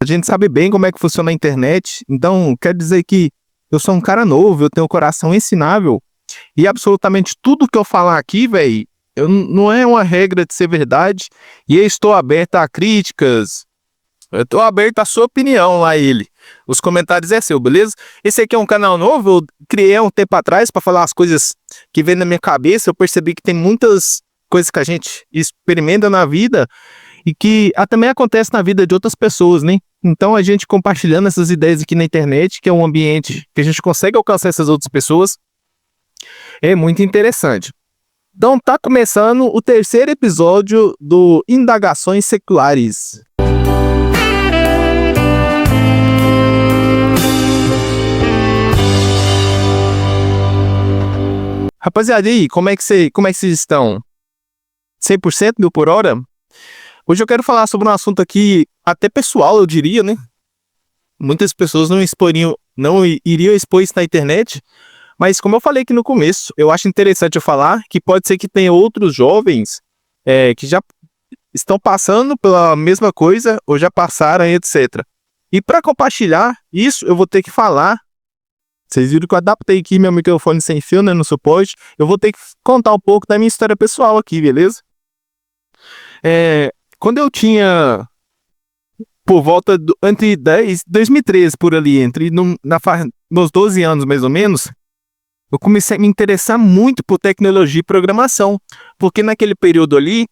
A gente sabe bem como é que funciona a internet, então quer dizer que eu sou um cara novo, eu tenho um coração ensinável e absolutamente tudo que eu falar aqui, velho, não é uma regra de ser verdade e eu estou aberto a críticas, eu estou aberto à sua opinião lá, ele. Os comentários é seu, beleza? Esse aqui é um canal novo, eu criei há um tempo atrás para falar as coisas que vem na minha cabeça, eu percebi que tem muitas coisas que a gente experimenta na vida e que também acontece na vida de outras pessoas, né? Então a gente compartilhando essas ideias aqui na internet, que é um ambiente que a gente consegue alcançar essas outras pessoas, é muito interessante. Então tá começando o terceiro episódio do Indagações Seculares. Rapaziada, e aí, como é que vocês estão? 100% mil por hora? Hoje eu quero falar sobre um assunto aqui, até pessoal, eu diria, né? Muitas pessoas não iriam expor isso na internet, mas como eu falei aqui no começo, eu acho interessante eu falar que pode ser que tenha outros jovens que já estão passando pela mesma coisa ou já passaram, etc. E para compartilhar isso, eu vou ter que falar. Vocês viram que eu adaptei aqui meu microfone sem fio, né, no suporte. Eu vou ter que contar um pouco da minha história pessoal aqui, beleza? Quando eu tinha por volta entre 2013 por ali, nos 12 anos mais ou menos, eu comecei a me interessar muito por tecnologia e programação, porque naquele período ali,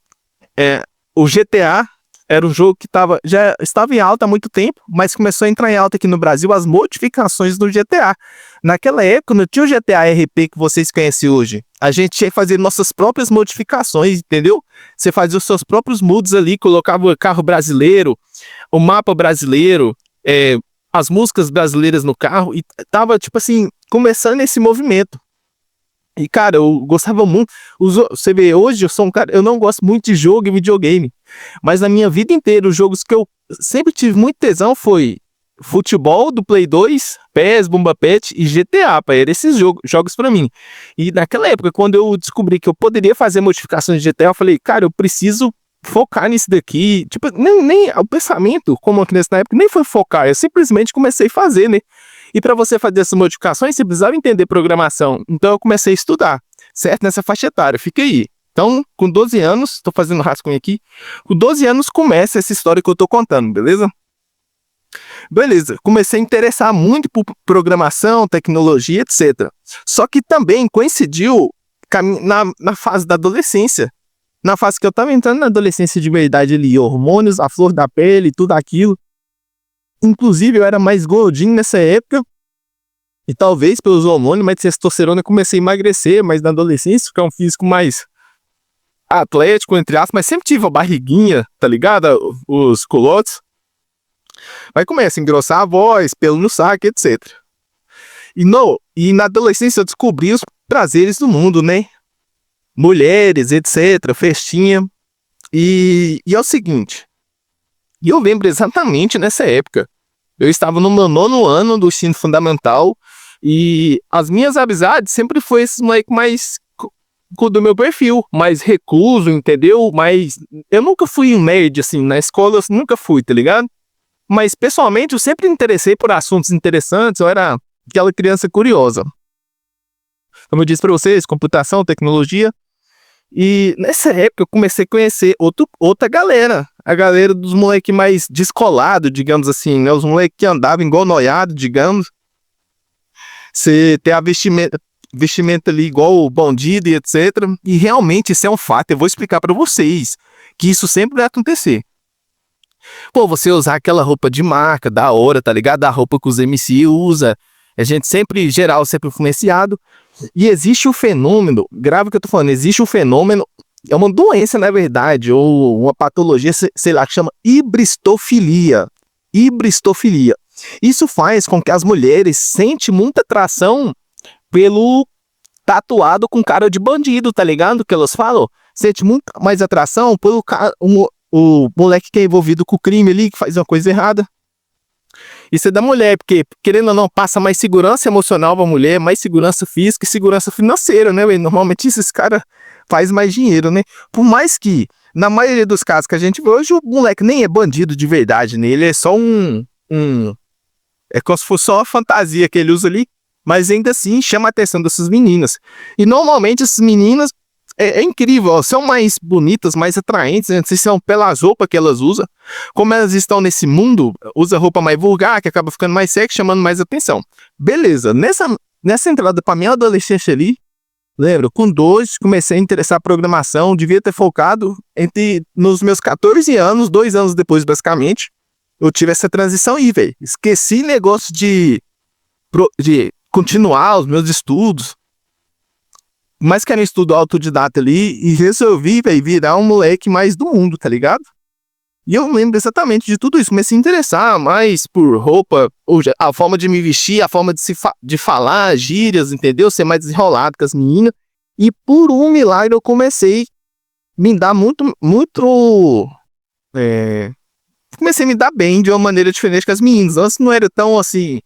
o GTA era um jogo que já estava em alta há muito tempo, mas começou a entrar em alta aqui no Brasil as modificações do GTA. Naquela época não tinha o GTA RP que vocês conhecem hoje. A gente tinha que fazer nossas próprias modificações, entendeu? Você fazia os seus próprios mods ali, colocava o carro brasileiro, o mapa brasileiro, as músicas brasileiras no carro, e tava, tipo assim, começando esse movimento. E, cara, eu gostava muito. Você vê, hoje eu sou um cara, eu não gosto muito de jogo e videogame, mas na minha vida inteira, os jogos que eu sempre tive muito tesão foi futebol do Play 2, PES, Bomba Pet e GTA, pai. Eram esses jogos pra mim. E naquela época, quando eu descobri que eu poderia fazer modificações de GTA, eu falei, cara, eu preciso focar nisso daqui. Tipo, nem o pensamento, como eu criança na época, nem foi focar, eu simplesmente comecei a fazer, né? E para você fazer essas modificações, você precisava entender programação. Então eu comecei a estudar, certo? Nessa faixa etária, fica aí. Então, com 12 anos, estou fazendo rascunho aqui, com 12 anos começa essa história que eu estou contando, beleza? Beleza, comecei a interessar muito por programação, tecnologia, etc. Só que também coincidiu na fase da adolescência. Na fase que eu estava entrando na adolescência de verdade ali, hormônios, a flor da pele, tudo aquilo. Inclusive, eu era mais gordinho nessa época, e talvez pelos hormônios, mais testosterona, eu comecei a emagrecer, mas na adolescência, ficar um físico mais atlético, entre aspas, mas sempre tive a barriguinha, tá ligado? Os culotes. Mas começa a engrossar a voz, pelo no saco, etc. E na adolescência eu descobri os prazeres do mundo, né? Mulheres, etc., festinha. E é o seguinte, e eu lembro exatamente nessa época. Eu estava no meu 9º ano do ensino fundamental e as minhas amizades sempre foi esse moleque mais do meu perfil, mais recluso, entendeu? Mas eu nunca fui um nerd, assim, na escola eu nunca fui, tá ligado? Mas pessoalmente eu sempre me interessei por assuntos interessantes, eu era aquela criança curiosa. Como eu disse pra vocês, computação, tecnologia. E nessa época eu comecei a conhecer outra galera. A galera dos moleques mais descolados, digamos assim, né? Os moleques que andavam igual noiado, digamos. Você tem a vestimenta ali igual o bandido e etc. E realmente isso é um fato. Eu vou explicar pra vocês que isso sempre vai acontecer. Pô, você usar aquela roupa de marca, da hora, tá ligado? A roupa que os MC usa. A gente sempre, geral, sempre influenciado. E existe um fenômeno, grave o que eu tô falando, existe um fenômeno, é uma doença na verdade, ou uma patologia, sei lá, que chama hibristofilia. Hibristofilia. Isso faz com que as mulheres sentem muita atração pelo tatuado com cara de bandido, tá ligado? Que elas falam, sente muito mais atração pelo o moleque que é envolvido com o crime ali, que faz uma coisa errada. Isso é da mulher, porque, querendo ou não, passa mais segurança emocional pra mulher, mais segurança física e segurança financeira, né, véio? Normalmente esses caras fazem mais dinheiro, né? Por mais que na maioria dos casos que a gente vê hoje, o moleque nem é bandido de verdade, né? Ele é só é como se fosse só uma fantasia que ele usa ali, mas ainda assim chama a atenção dessas meninas. E normalmente essas meninas, é incrível, ó, são mais bonitas, mais atraentes, né? Não sei se são pelas roupas que elas usam, como elas estão nesse mundo, usa roupa mais vulgar, que acaba ficando mais sexy, chamando mais atenção. Beleza, nessa entrada pra minha adolescência ali, lembro, com 12, comecei a interessar em programação, devia ter focado nos meus 14 anos, 2 anos depois, basicamente, eu tive essa transição aí, velho. Esqueci negócio de continuar os meus estudos, mas que era um estudo autodidata ali, e resolvi, velho, virar um moleque mais do mundo, tá ligado? E eu lembro exatamente de tudo isso, comecei a interessar mais por roupa, a forma de me vestir, a forma de falar, gírias, entendeu? Ser mais desenrolado com as meninas. E por um milagre eu comecei a me dar comecei a me dar bem de uma maneira diferente com as meninas. Antes não era tão assim,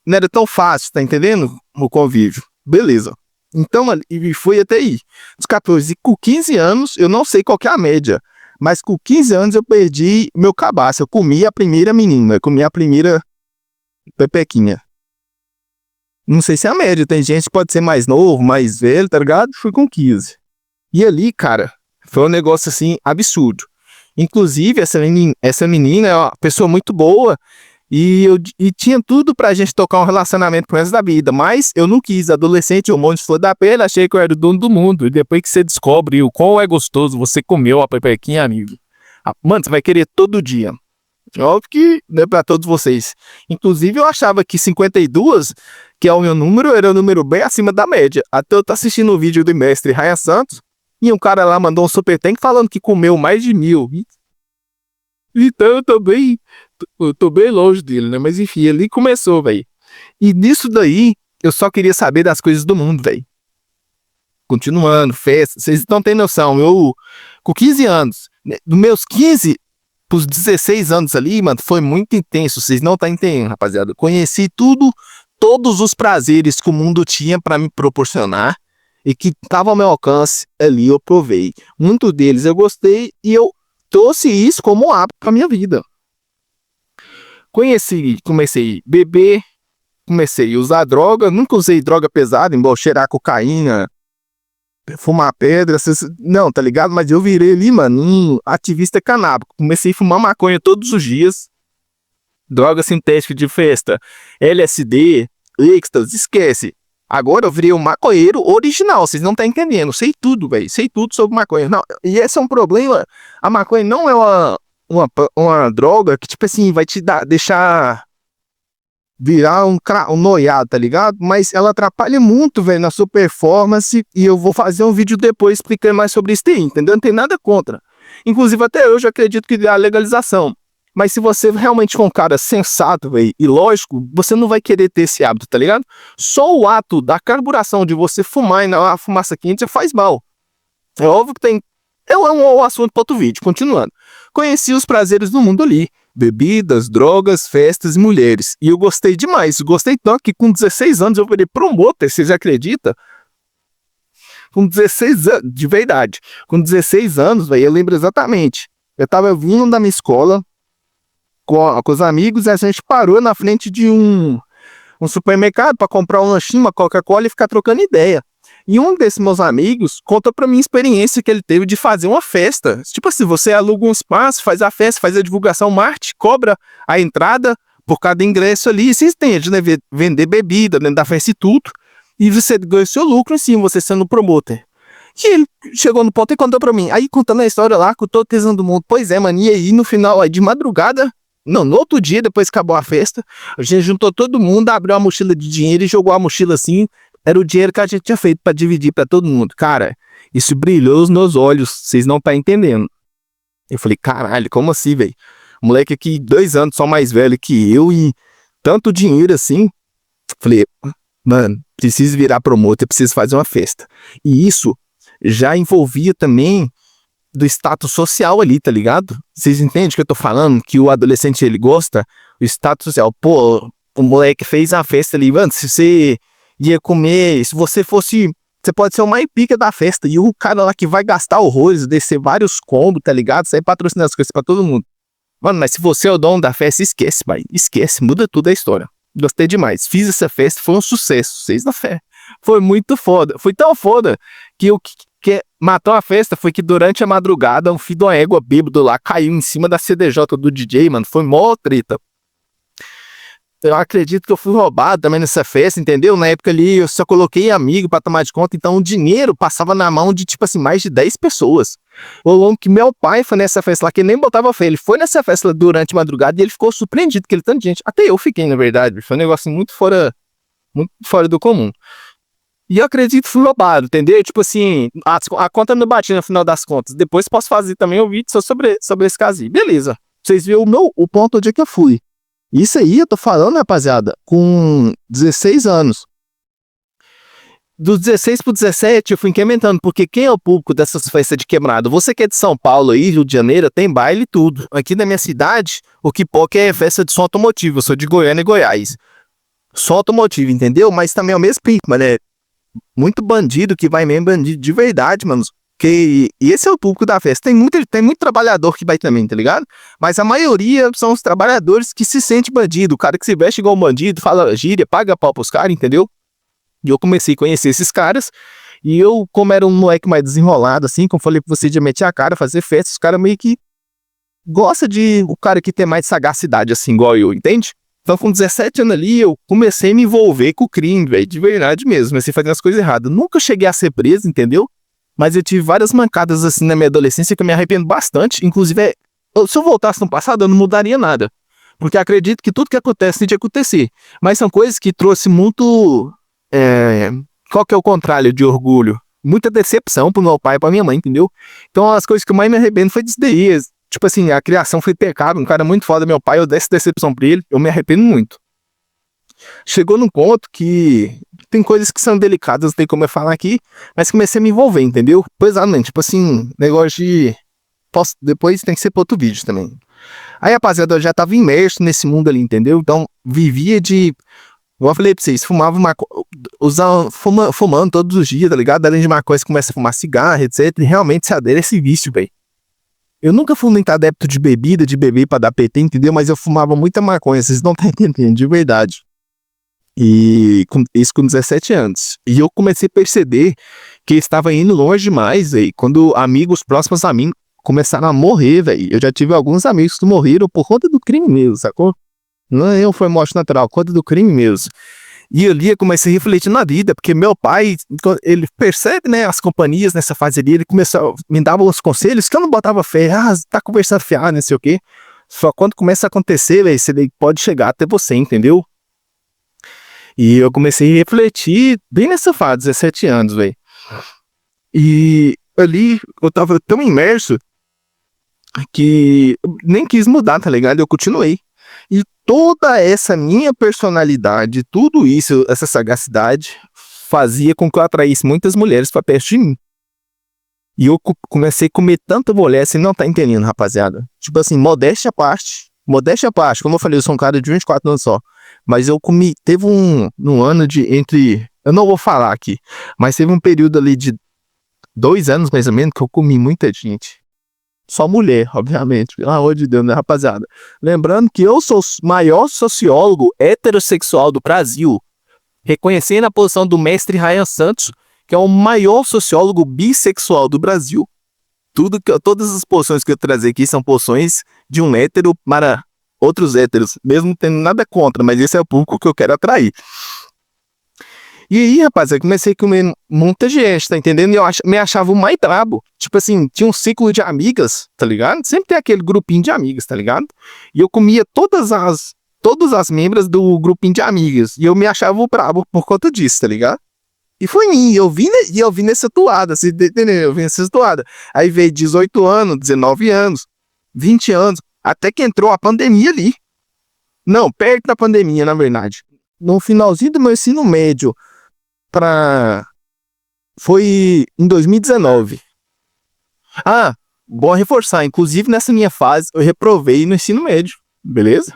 não era tão fácil, tá entendendo? O convívio. Beleza. Então, e foi até aí. Dos 14 e com 15 anos, eu não sei qual que é a média, mas com 15 anos eu perdi meu cabaço. Eu comi a primeira menina, eu comi a primeira pepequinha. Não sei se é a média, tem gente que pode ser mais novo, mais velho, tá ligado? Fui com 15. E ali, cara, foi um negócio assim, absurdo. Inclusive, essa menina é uma pessoa muito boa e tinha tudo pra gente tocar um relacionamento pro resto da vida, mas eu não quis. Adolescente, um monte de flor da pele, achei que eu era o dono do mundo. E depois que você descobre o quão é gostoso, você comeu a pepequinha, amigo. Mano, você vai querer todo dia. Óbvio que não é pra todos vocês. Inclusive, eu achava que 52, que é o meu número, era um número bem acima da média. Até eu tô assistindo o vídeo do mestre Raya Santos, e um cara lá mandou um super tank falando que comeu mais de 1000. Então eu tô bem longe dele, né? Mas enfim, ele começou, velho. E nisso daí, eu só queria saber das coisas do mundo, velho. Continuando, festa. Vocês não têm noção, eu com 15 anos, né, dos meus 15 pros 16 anos ali, mano, foi muito intenso. Vocês não estão entendendo, rapaziada. Conheci todos os prazeres que o mundo tinha pra me proporcionar e que tava ao meu alcance ali, eu provei. Muito deles eu gostei e eu trouxe isso como hábito pra minha vida. Comecei a beber, comecei a usar droga, nunca usei droga pesada, embora cheirar cocaína, fumar pedra, não, tá ligado? Mas eu virei ali, mano, um ativista canábico. Comecei a fumar maconha todos os dias, droga sintética de festa, LSD, êxtase, esquece. Agora eu virei um maconheiro original, vocês não estão entendendo. Sei tudo, velho. Sei tudo sobre maconha. Não, e esse é um problema. A maconha não é uma droga que, tipo assim, vai te deixar virar um noiado, tá ligado? Mas ela atrapalha muito, velho, na sua performance. E eu vou fazer um vídeo depois explicando mais sobre isso aí, entendeu? Não tem nada contra. Inclusive, até hoje eu acredito que dá a legalização. Mas se você realmente for um cara sensato, velho, e lógico, você não vai querer ter esse hábito, tá ligado? Só o ato da carburação de você fumar e a fumaça quente já faz mal. É óbvio que tem... É um assunto para outro vídeo, continuando. Conheci os prazeres do mundo ali. Bebidas, drogas, festas e mulheres. E eu gostei demais. Gostei tanto que com 16 anos eu virei promotor, vocês acreditam? Com 16 anos, de verdade. Com 16 anos, velho, eu lembro exatamente. Eu tava vindo da minha escola com os amigos, e a gente parou na frente de um supermercado para comprar um lanchinho, uma Coca-Cola e ficar trocando ideia. E um desses meus amigos contou pra mim a experiência que ele teve de fazer uma festa. Tipo assim, você aluga um espaço, faz a festa, faz a divulgação, marketing, cobra a entrada por cada ingresso ali. Vocês têm de, né, vender bebida dentro da festa e tudo. E você ganha o seu lucro em cima, você sendo promotor. E ele chegou no ponto e contou pra mim. Aí contando a história lá, com todo o tesão do mundo. Pois é, mano, e aí no final, aí, de madrugada... Não, no outro dia, depois que acabou a festa, a gente juntou todo mundo, abriu uma mochila de dinheiro e jogou a mochila assim. Era o dinheiro que a gente tinha feito pra dividir pra todo mundo. Cara, isso brilhou os meus olhos, vocês não estão entendendo. Eu falei, caralho, como assim, velho? Moleque aqui, 2 anos só mais velho que eu e tanto dinheiro assim. Falei, mano, preciso virar promotor, preciso fazer uma festa. E isso já envolvia também do status social ali, tá ligado? Vocês entendem o que eu tô falando? Que o adolescente, ele gosta? O status social. Pô, o moleque fez a festa ali, mano, se você ia comer, se você fosse você pode ser o mais pica da festa. E o cara lá que vai gastar horrores, descer vários combos, tá ligado? Sair patrocinando as coisas pra todo mundo. Mano, mas se você é o dono da festa, esquece, pai. Esquece, muda tudo a história. Gostei demais. Fiz essa festa, foi um sucesso. Vocês na fé. Foi muito foda. Foi tão foda que o que matou a festa foi que durante a madrugada um filho de uma égua bêbado lá caiu em cima da CDJ do DJ, mano. Foi mó treta. Eu acredito que eu fui roubado também nessa festa, entendeu? Na época ali eu só coloquei amigo pra tomar de conta, então o dinheiro passava na mão de, tipo assim, mais de 10 pessoas. Eu lembro que meu pai foi nessa festa lá, que nem botava fé. Ele foi nessa festa lá durante a madrugada e ele ficou surpreendido com aquele tanto de gente. Até eu fiquei, na verdade. Foi um negócio muito fora do comum. E eu acredito que fui roubado, entendeu? Tipo assim, a conta não batia no final das contas. Depois posso fazer também um vídeo só sobre esse caso. Beleza. Vocês viram o ponto onde é que eu fui. Isso aí eu tô falando, rapaziada, com 16 anos. Dos 16 pro 17 eu fui incrementando, porque quem é o público dessas festas de quebrado? Você que é de São Paulo aí, Rio de Janeiro, tem baile e tudo. Aqui na minha cidade, o que pouco é festa de som automotivo. Eu sou de Goiânia e Goiás. Som automotivo, entendeu? Mas também é o mesmo pico, mano. É muito bandido que vai mesmo, bandido de verdade, mano. E esse é o público da festa. Tem muito trabalhador que vai também, tá ligado? Mas a maioria são os trabalhadores que se sente bandido. O cara que se veste igual um bandido, fala gíria, paga pau pros caras, entendeu? E eu comecei a conhecer esses caras. E eu, como era um moleque mais desenrolado, assim, como falei pra você, de meter a cara, fazer festa, os caras meio que gostam de o cara que tem mais sagacidade, assim, igual eu, entende? Então, com 17 anos ali, eu comecei a me envolver com o crime, velho, de verdade mesmo. Comecei a fazer as coisas erradas. Nunca cheguei a ser preso, entendeu? Mas eu tive várias mancadas assim na minha adolescência que eu me arrependo bastante. Inclusive, se eu voltasse no passado, eu não mudaria nada. Porque acredito que tudo que acontece tem de acontecer. Mas são coisas que trouxe muito... qual que é o contrário de orgulho? Muita decepção pro meu pai e pra minha mãe, entendeu? Então as coisas que eu mais me arrependo foi disso daí. Tipo assim, a criação foi pecado. Um cara muito foda, meu pai, eu desse decepção pra ele. Eu me arrependo muito. Chegou num ponto que tem coisas que são delicadas, não tem como eu falar aqui, mas comecei a me envolver, entendeu? Pesadamente, tipo assim, negócio de... Depois tem que ser pra outro vídeo também. Aí, rapaziada, eu já tava imerso nesse mundo ali, entendeu? Então, vivia de... Igual eu falei pra vocês, fumava fumando todos os dias, tá ligado? Além de maconha, você começa a fumar cigarro, etc. E realmente se adere a esse vício, velho. Eu nunca fui muito adepto de bebida, de beber pra dar PT, entendeu? Mas eu fumava muita maconha, vocês não estão entendendo, de verdade. E isso com 17 anos. E eu comecei a perceber que estava indo longe demais, velho. Quando amigos próximos a mim começaram a morrer, velho. Eu já tive alguns amigos que morreram por conta do crime mesmo, sacou? Não foi morte natural, por conta do crime mesmo. E ali eu comecei a refletir na vida, porque meu pai, ele percebe, né, as companhias nessa fase ali, ele começou, me dava uns conselhos que eu não botava fé. Tá conversando fiado, não sei o quê. Só quando começa a acontecer, velho, você pode chegar até você, entendeu? E eu comecei a refletir bem nessa fase, 17 anos, velho. E ali eu tava tão imerso que nem quis mudar, tá ligado? Eu continuei. E toda essa minha personalidade, tudo isso, essa sagacidade, fazia com que eu atraísse muitas mulheres pra perto de mim. E eu comecei a comer tanta mulher, você não tá entendendo, rapaziada. Tipo assim, modéstia à parte, como eu falei, eu sou um cara de 24 anos só. Mas eu comi, teve um ano eu não vou falar aqui, mas teve um período ali de 2 anos mais ou menos que eu comi muita gente. Só mulher, obviamente, pelo amor de Deus, né, rapaziada? Lembrando que eu sou o maior sociólogo heterossexual do Brasil, reconhecendo a posição do mestre Ryan Santos, que é o maior sociólogo bissexual do Brasil. Todas as posições que eu trazer aqui são posições de um hétero para outros héteros, mesmo não tendo nada contra, mas esse é o público que eu quero atrair. E aí, rapaz, eu comecei a comer muita gente, tá entendendo? E eu me achava o mais brabo. Tipo assim, tinha um ciclo de amigas, tá ligado? Sempre tem aquele grupinho de amigas, tá ligado? E eu comia todas as membros do grupinho de amigas. E eu me achava o brabo por conta disso, tá ligado? E foi mim, eu vi nessa toada, você entendeu? Eu vi nessa toada. Aí veio 18 anos, 19 anos, 20 anos, até que entrou a pandemia ali. Não, perto da pandemia, na verdade. No finalzinho do meu ensino médio, foi em 2019. Bom reforçar, inclusive nessa minha fase, eu reprovei no ensino médio, beleza?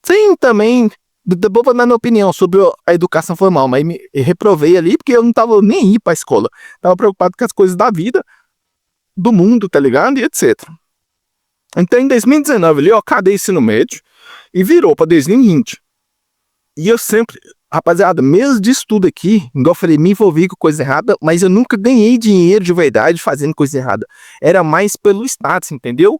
Sim, também Depois vou dar minha opinião sobre a educação formal, mas me reprovei ali porque eu não tava nem ir pra escola. Tava preocupado com as coisas da vida, do mundo, tá ligado? E etc. Então, em 2019 ali, eu acabei ensino médio e virou pra 2020. E eu sempre, rapaziada, mesmo disso tudo aqui, igual eu falei, me envolvi com coisa errada, mas eu nunca ganhei dinheiro de verdade fazendo coisa errada. Era mais pelo status, entendeu?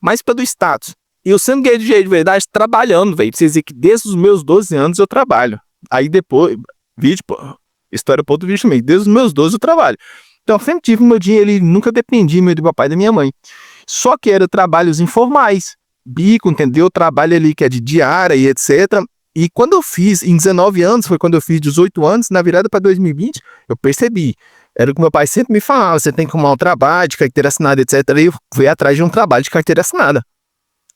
Mais pelo status. E eu sempre ganhei dinheiro de verdade trabalhando, velho. Pra vocês verem que desde os meus 12 anos eu trabalho. Aí depois, vídeo, pô, história ponto vídeo também. Desde os meus 12 eu trabalho. Então eu sempre tive meu dinheiro ali, nunca dependi meu do papai e da minha mãe. Só que era trabalhos informais. Bico, entendeu? Trabalho ali que é de diária e etc. E quando eu fiz, em 19 anos, foi quando eu fiz 18 anos, na virada para 2020, eu percebi. Era o que meu pai sempre me falava, você tem que arrumar um trabalho de carteira assinada, etc. E eu fui atrás de um trabalho de carteira assinada.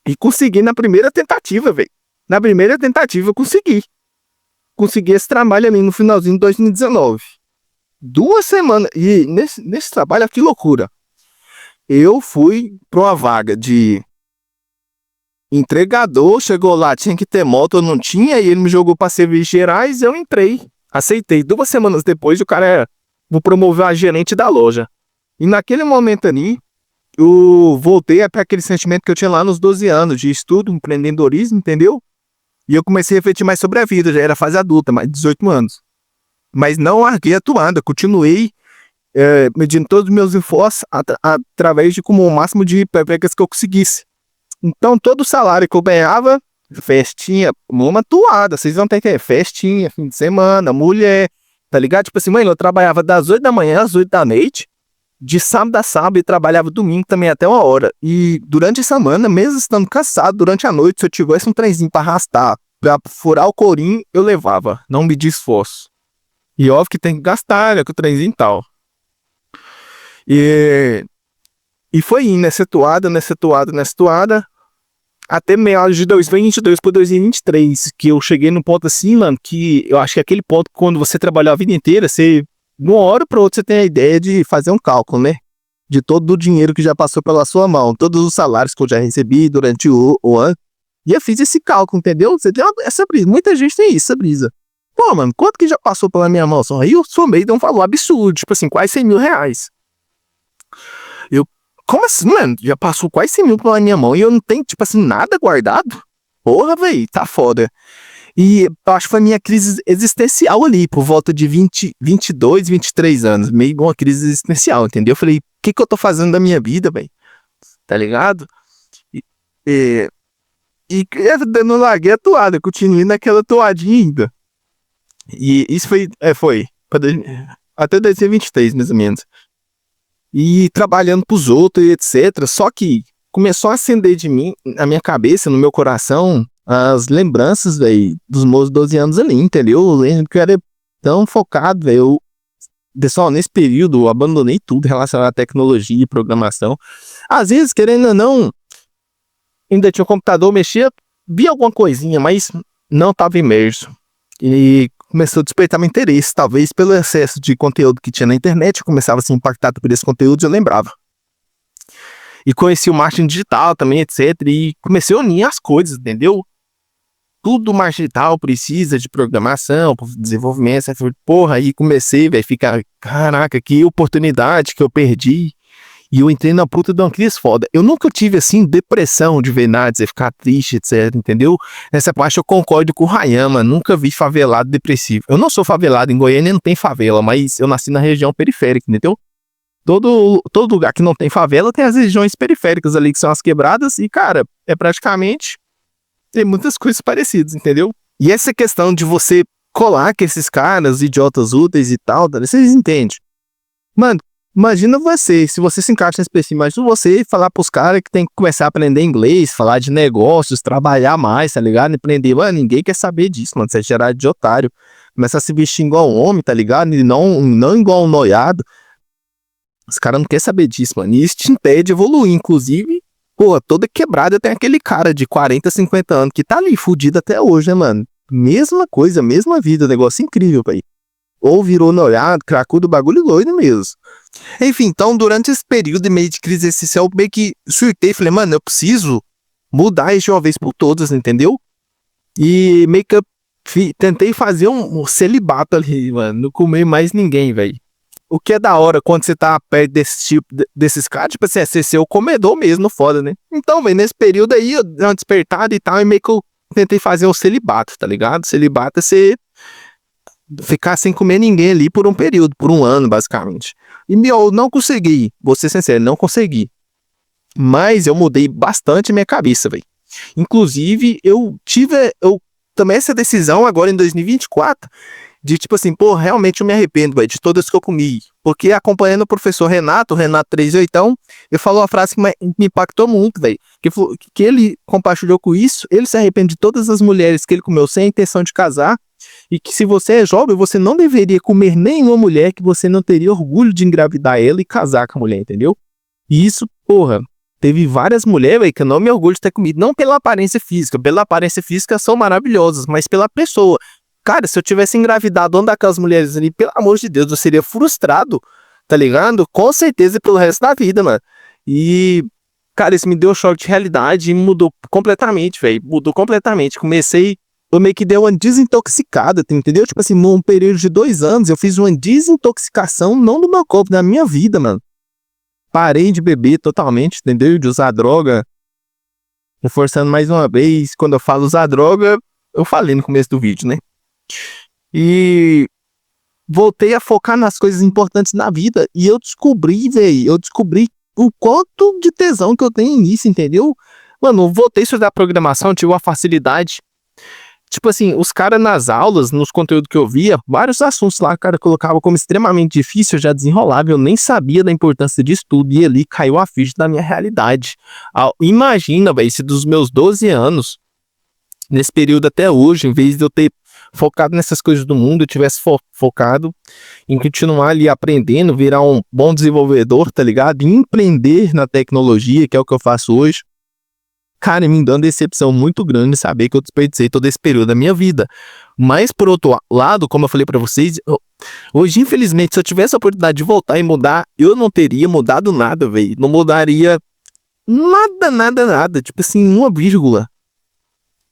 E consegui na primeira tentativa, velho. Na primeira tentativa eu consegui. Consegui esse trabalho ali no finalzinho de 2019. 2 semanas. E nesse trabalho, que loucura. Eu fui para uma vaga de entregador, chegou lá, tinha que ter moto, eu não tinha, e ele me jogou para serviços gerais, eu entrei. Aceitei. 2 semanas depois, o cara vou promover a gerente da loja. E naquele momento ali, eu voltei para aquele sentimento que eu tinha lá nos 12 anos, de estudo, empreendedorismo, entendeu? E eu comecei a refletir mais sobre a vida, já era fase adulta, mais de 18 anos. Mas não larguei a toada, continuei medindo todos os meus esforços através de como o máximo de pegas que eu conseguisse. Então, todo o salário que eu ganhava, festinha, uma toada, vocês vão ter que festinha, fim de semana, mulher, tá ligado? Tipo assim, mãe, eu trabalhava das 8 da manhã às 8 da noite, de sábado a sábado, e trabalhava domingo também até 1 hora. E durante a semana, mesmo estando cansado, durante a noite, se eu tivesse um trenzinho pra arrastar, pra furar o corinho, eu levava, não media esforço. E óbvio que tem que gastar, né, com o trenzinho e tal. E foi indo nessa toada, até meados de 2022 para 2023, que eu cheguei num ponto assim, mano, que eu acho que é aquele ponto que quando você trabalhou a vida inteira, você, de uma hora para outra, você tem a ideia de fazer um cálculo, né? De todo o dinheiro que já passou pela sua mão, todos os salários que eu já recebi durante o ano. E eu fiz esse cálculo, entendeu? Você tem essa brisa. Muita gente tem isso, essa brisa. Pô, mano, quanto que já passou pela minha mão? Aí eu somei, deu um valor absurdo, tipo assim, quase 100 mil reais. Como assim, mano? Já passou quase 100 mil pela minha mão e eu não tenho, tipo assim, nada guardado? Porra, velho, tá foda. E eu acho que foi a minha crise existencial ali, por volta de 22, 23 anos. Meio uma crise existencial, entendeu? Eu falei, o que eu tô fazendo da minha vida, velho? Tá ligado? E eu não larguei a toada, continuei naquela toadinha ainda. E isso foi até 2023, mais ou menos. E trabalhando pros outros e etc. Só que começou a acender de mim, na minha cabeça, no meu coração, as lembranças, velho, dos meus 12 anos ali, entendeu? Eu lembro que eu era tão focado, velho. Pessoal, nesse período eu abandonei tudo relacionado à tecnologia e programação. Às vezes, querendo ou não, ainda tinha um computador, mexia, via alguma coisinha, mas não estava imerso. E começou a despertar meu interesse, talvez pelo excesso de conteúdo que tinha na internet, eu começava a ser impactado por esse conteúdo, eu lembrava. E conheci o marketing digital também, etc. E comecei a unir as coisas, entendeu? Tudo marketing digital precisa de programação, desenvolvimento, etc. Porra, aí comecei, velho, ficar, caraca, que oportunidade que eu perdi. E eu entrei na puta de uma crise foda. Eu nunca tive, assim, depressão de ver nada, de ficar triste, etc, entendeu? Nessa parte eu concordo com o Rayama, nunca vi favelado depressivo. Eu não sou favelado, em Goiânia não tem favela, mas eu nasci na região periférica, entendeu? Todo lugar que não tem favela tem as regiões periféricas ali, que são as quebradas, e, cara, é praticamente... tem muitas coisas parecidas, entendeu? E essa questão de você colar com esses caras, idiotas úteis e tal, vocês entendem? Mano, imagina você, se você se encaixa nesse perfil, imagina você falar pros caras que tem que começar a aprender inglês, falar de negócios, trabalhar mais, tá ligado? Empreender, mano, ninguém quer saber disso, mano, você é gerado de otário. Começa a se vestir igual um homem, tá ligado? E não igual um noiado. Os caras não querem saber disso, mano. E isso te impede de evoluir, inclusive, pô, toda quebrada tem aquele cara de 40, 50 anos que tá ali fudido até hoje, né, mano? Mesma coisa, mesma vida, negócio incrível, velho. Ou virou noiado, cracudo, bagulho doido mesmo. Enfim, então, durante esse período de meio de crise existencial, eu meio que surtei e falei, mano, eu preciso mudar isso de uma vez por todas, entendeu? E meio que Tentei fazer um celibato ali, mano. Não comer mais ninguém, velho. O que é da hora quando você tá perto desse tipo, desses caras, tipo assim, é ser o comedor mesmo, foda, né? Então, velho, nesse período aí, eu dei uma despertada e tal, e meio que eu tentei fazer um celibato, tá ligado? Celibato é você ficar sem comer ninguém ali por um período, por um ano, basicamente. E eu não consegui, vou ser sincero, não consegui. Mas eu mudei bastante minha cabeça, velho. Inclusive, eu tomei essa decisão agora em 2024, de tipo assim, pô, realmente eu me arrependo, velho, de todas que eu comi. Porque acompanhando o professor Renato, o Renato 38, ele falou uma frase que me impactou muito, velho. Que ele compartilhou com isso, ele se arrepende de todas as mulheres que ele comeu sem a intenção de casar, e que se você é jovem, você não deveria comer nenhuma mulher que você não teria orgulho de engravidar ela e casar com a mulher, entendeu? E isso, porra, teve várias mulheres, véio, que eu não me orgulho de ter comido. Não pela aparência física. Pela aparência física são maravilhosas, mas pela pessoa. Cara, se eu tivesse engravidado uma daquelas mulheres ali, pelo amor de Deus, eu seria frustrado, tá ligado? Com certeza pelo resto da vida, mano. E, cara, isso me deu um choque de realidade e mudou completamente, velho. Mudou completamente. Eu meio que dei uma desintoxicada, entendeu? Tipo assim, num período de 2 anos, eu fiz uma desintoxicação, não do meu corpo, da minha vida, mano. Parei de beber totalmente, entendeu? De usar droga. Reforçando mais uma vez, quando eu falo usar droga, eu falei no começo do vídeo, né? E voltei a focar nas coisas importantes na vida. E eu descobri, velho, o quanto de tesão que eu tenho nisso, entendeu? Mano, eu voltei a estudar programação, tive uma facilidade. Tipo assim, os caras nas aulas, nos conteúdos que eu via, vários assuntos lá, o cara colocava como extremamente difícil, eu já desenrolava, eu nem sabia da importância disso tudo, e ali caiu a ficha da minha realidade. Imagina, velho, se dos meus 12 anos, nesse período até hoje, em vez de eu ter focado nessas coisas do mundo, eu tivesse focado em continuar ali aprendendo, virar um bom desenvolvedor, tá ligado? E empreender na tecnologia, que é o que eu faço hoje. Cara, me dando decepção muito grande saber que eu desperdicei todo esse período da minha vida. Mas, por outro lado, como eu falei pra vocês, hoje, infelizmente, se eu tivesse a oportunidade de voltar e mudar, eu não teria mudado nada, velho. Não mudaria nada, nada, nada. Tipo assim, uma vírgula.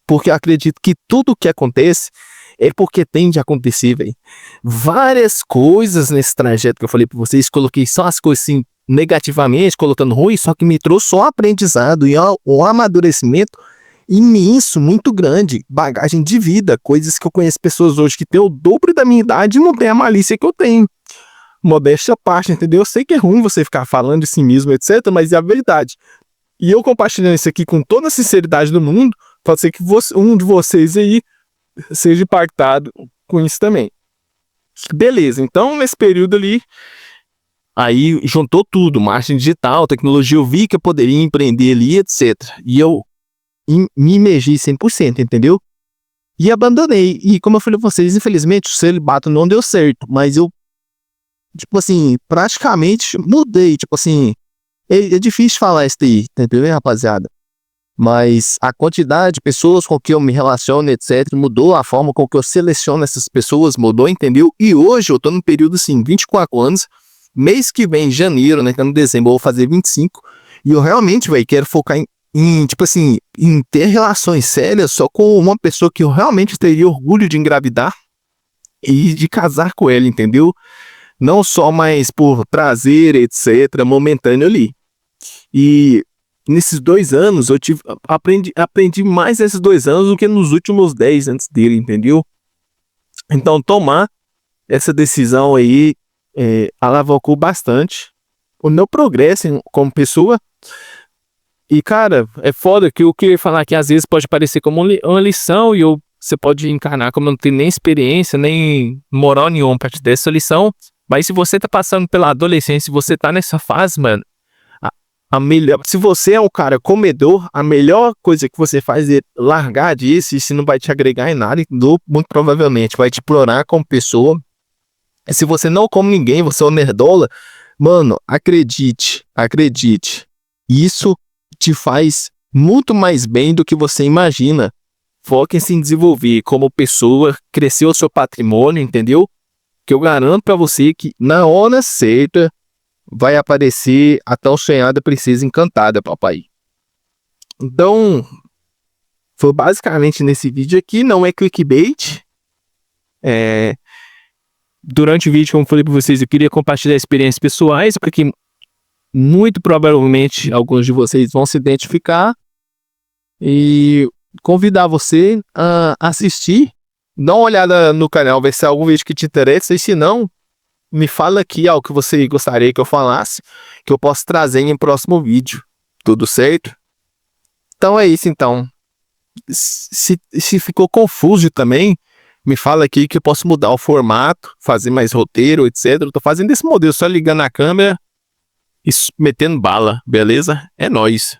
Porque eu acredito que tudo que acontece é porque tem de acontecer, velho. Várias coisas nesse trajeto que eu falei pra vocês, coloquei só as coisas assim, negativamente, colocando ruim, só que me trouxe só aprendizado e um amadurecimento imenso, muito grande, bagagem de vida, coisas que eu conheço pessoas hoje que têm o dobro da minha idade e não tem a malícia que eu tenho. Modéstia à parte, entendeu? Eu sei que é ruim você ficar falando de si mesmo, etc, mas é a verdade. E eu compartilhando isso aqui com toda a sinceridade do mundo, pode ser que um de vocês aí seja impactado com isso também. Beleza, então nesse período ali, aí juntou tudo, marketing digital, tecnologia, eu vi que eu poderia empreender ali, etc. E eu me imergi 100%, entendeu? E abandonei. E como eu falei pra vocês, infelizmente o celibato não deu certo, mas eu, tipo assim, praticamente mudei, tipo assim, é difícil falar isso daí, entendeu, rapaziada? Mas a quantidade de pessoas com que eu me relaciono, etc, mudou, a forma com que eu seleciono essas pessoas mudou, entendeu? E hoje eu tô num período assim, 24 anos, mês que vem, em janeiro, né, que é no dezembro, eu vou fazer 25, e eu realmente, velho, quero focar tipo assim, em ter relações sérias só com uma pessoa que eu realmente teria orgulho de engravidar e de casar com ela, entendeu? Não só mais por prazer, etc, momentâneo ali. E nesses 2 anos, aprendi mais nesses 2 anos do que nos últimos 10 antes dele, entendeu? Então, tomar essa decisão aí alavancou bastante o meu progresso como pessoa. E, cara, é foda que eu queria falar que às vezes pode parecer como uma lição e você pode encarnar como não tem nem experiência, nem moral nenhuma a partir dessa lição. Mas se você tá passando pela adolescência, se você tá nessa fase, mano, se você é um cara comedor, a melhor coisa que você faz é largar disso, e se não vai te agregar em nada, muito provavelmente vai te explorar como pessoa. E se você não come ninguém, você é um nerdola, mano, acredite, isso te faz muito mais bem do que você imagina. Foque-se em desenvolver como pessoa, crescer o seu patrimônio, entendeu? Que eu garanto pra você que na hora certa vai aparecer a tão sonhada princesa encantada, papai. Então, foi basicamente nesse vídeo aqui, não é clickbait. Durante o vídeo, como eu falei para vocês, eu queria compartilhar experiências pessoais, porque muito provavelmente alguns de vocês vão se identificar, e convidar você a assistir, dá uma olhada no canal, ver se é algum vídeo que te interessa, e se não, me fala aqui algo que você gostaria que eu falasse, que eu posso trazer em próximo vídeo. Tudo certo? Então é isso então. Se ficou confuso também, me fala aqui que eu posso mudar o formato, fazer mais roteiro, etc. Eu tô fazendo esse modelo, só ligando a câmera e metendo bala, beleza? É nóis.